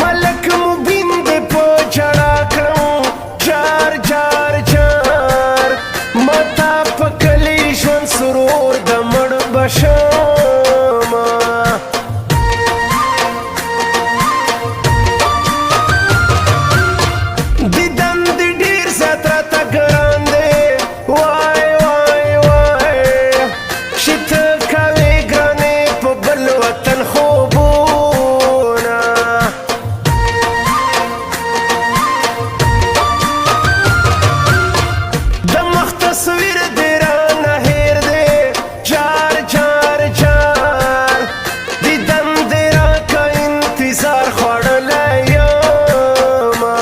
ملک مبین دې په جړا کړم جار جار جار متا په کلی ژوند سرور د مړ بشمه دیدن دې ډېر زیات راته ګران دی وای وای وای چې ته کوې ګرانې په بل وطن خوبونه د مخ تصویر دې رانه هېر دی جار جار جار دیدن دې راکه انتظار خوړلی یمه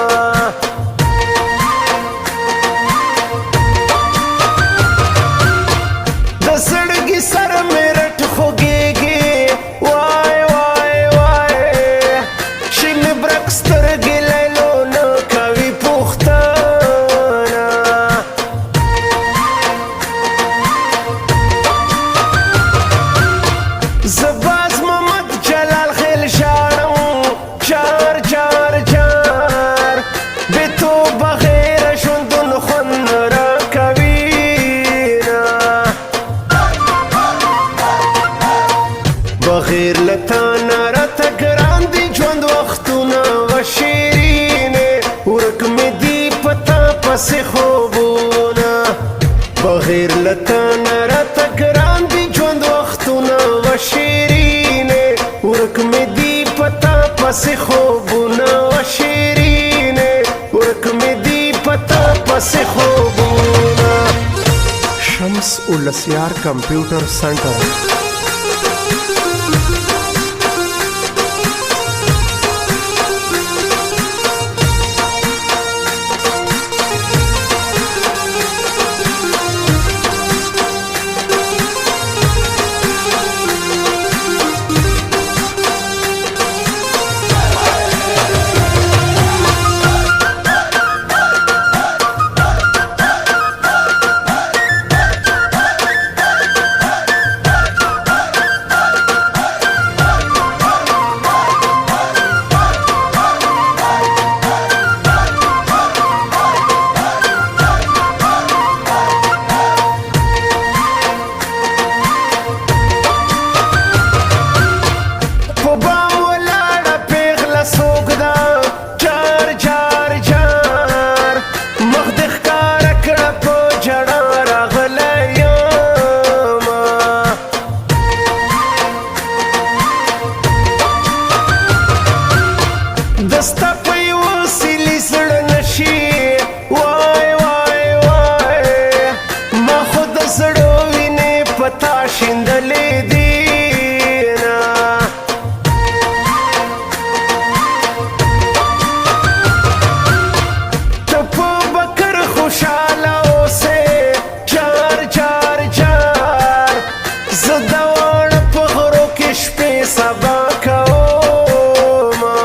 د زړګي سر مې رټ خوږېږي وای وای وای شین برک سترګې لیلو نه کوي پوښتنه زباز محمد جلال خیل ژاړم جار جار جار بې تو بغیر ژوندون خوند نه راکوینه بغیر له تا نه راته ګران دي ژوند وختونه و شیرینې ورک مې دي په تا پسې خوبونه بغیر له تا نه راته ګران دي ژوند وختونه و شیرینې ورک مې دي په تا پسې خوبونه و شیرینې ورک مې دي په تا پسې خوبونه شمس ولسیار کمپیوټر سنټر په بام ولاړه پیغله څوک ده جار جار جار مخ دې ښکاره کړه په ژړا راغلی یمه د ستا په یوه سیلي زړه نشي وای وای وای ما خو د زړه وینې په تا شیندلې دینه ته په بکر خوشحاله اوسې جار جار جار زه د واڼه په غرو کې شپې سبا کومه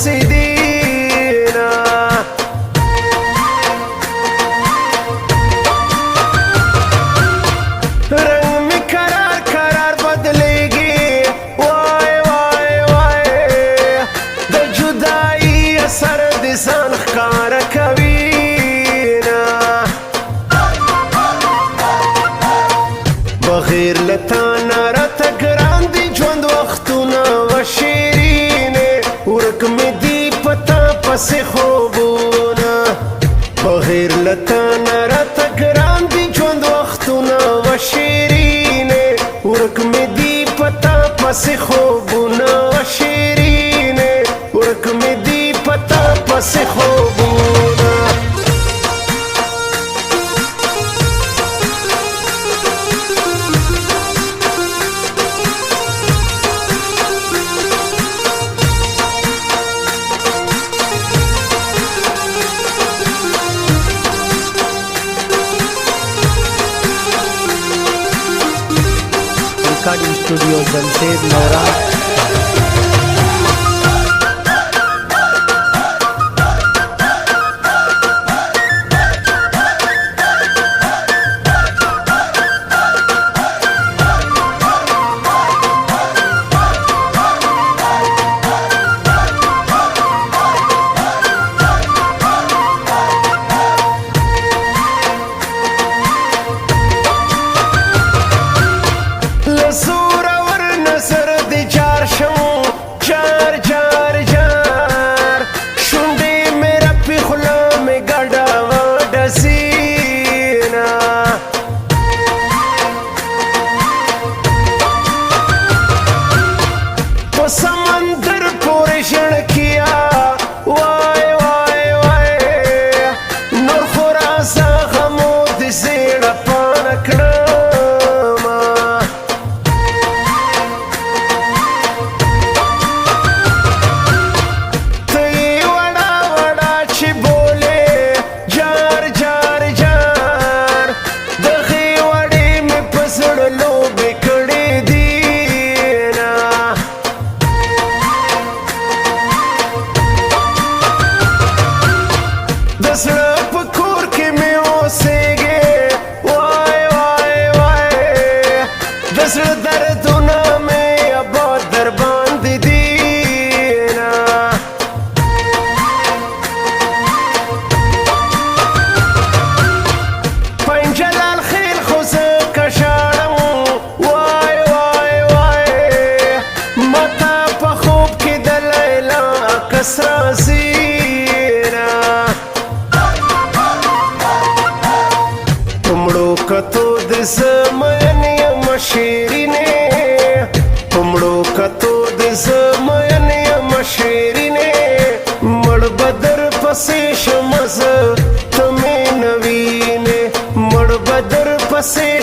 پسې دینا رنگ می قرار قرار بدلیږي وای وای وای د جدائی اثر د ځان ښکاره کوي بغیر لتا راته ګران دي ژوند وختونه و شیرینې ورک مې دي پتا پسې خوبونه بغیر لتا راته ګران دي ژوند وختونه و شیرینې ورک مې دي پتا پسې خوبونه و شیرینې ورک مې دي پتا پسې خوبونه Recording Studio Jamshed Nora. समंदर पूरे किया वाय वाय वाय नूर खुरासा खमोद सेड़ा पान कड़मा तई वड़ा वड़ा ची बोले जार जार जार दखी वड़ी में पसड़ लो बिकड़ी दी زړه په کور کې مې اوسېږې وای وای وای د زړه دردونه مې اباد در باندې دینه پنجلال خیل خو زه کشاړم وای وای وای ماته په خوب کې د لیلا عکس راځي کتو د زمین یم شیرینې پمړو کتو د زمین یم شیرینې مړ بدر پسې شمه زه ته مې نه وینې مړ بدر پسې